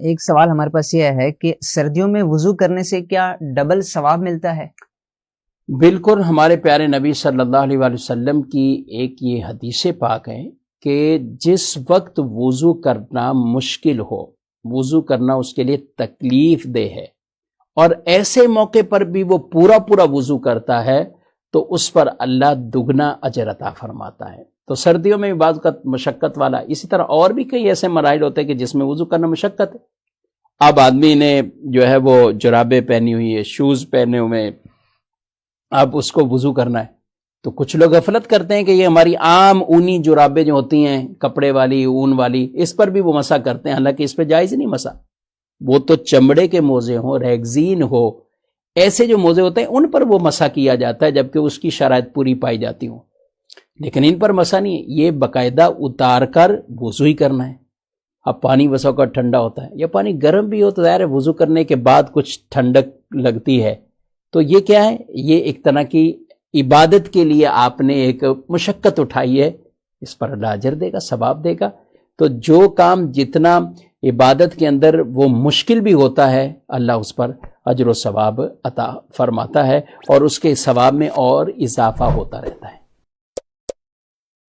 ایک سوال ہمارے پاس یہ ہے کہ سردیوں میں وضو کرنے سے کیا ڈبل ثواب ملتا ہے؟ بالکل، ہمارے پیارے نبی صلی اللہ علیہ وآلہ وسلم کی ایک یہ حدیث پاک ہے کہ جس وقت وضو کرنا مشکل ہو، وضو کرنا اس کے لیے تکلیف دہ ہے، اور ایسے موقع پر بھی وہ پورا وضو کرتا ہے تو اس پر اللہ دگنا اجر عطا فرماتا ہے۔ تو سردیوں میں بعض کا مشقت والا، اسی طرح اور بھی کئی ایسے مراحل ہوتے ہیں کہ جس میں وضو کرنا مشقت ہے۔ اب آدمی نے جو ہے وہ جرابیں پہنی ہوئی ہے، شوز پہنے ہوئے، اب اس کو وضو کرنا ہے، تو کچھ لوگ غفلت کرتے ہیں کہ یہ ہماری عام اونی جرابیں جو ہوتی ہیں کپڑے والی، اون والی، اس پر بھی وہ مسح کرتے ہیں، حالانکہ اس پہ جائز نہیں مسح۔ وہ تو چمڑے کے موزے ہوں، ریگزین ہو، ایسے جو موزے ہوتے ہیں ان پر وہ مسح کیا جاتا ہے جبکہ اس کی شرائط پوری پائی جاتی ہوں، لیکن ان پر مسح نہیں ہے۔ یہ باقاعدہ اتار کر وضو ہی کرنا ہے۔ اب پانی وسا کا ٹھنڈا ہوتا ہے یا پانی گرم بھی ہو تو ظاہر ہے وضو کرنے کے بعد کچھ ٹھنڈک لگتی ہے، تو یہ کیا ہے؟ یہ ایک طرح کی عبادت کے لیے آپ نے ایک مشقت اٹھائی ہے، اس پر اللہ اجر دے گا، ثواب دے گا۔ تو جو کام جتنا عبادت کے اندر وہ مشکل بھی ہوتا ہے، اللہ اس پر اجر و ثواب عطا فرماتا ہے اور اس کے ثواب میں اور اضافہ ہوتا رہتا ہے۔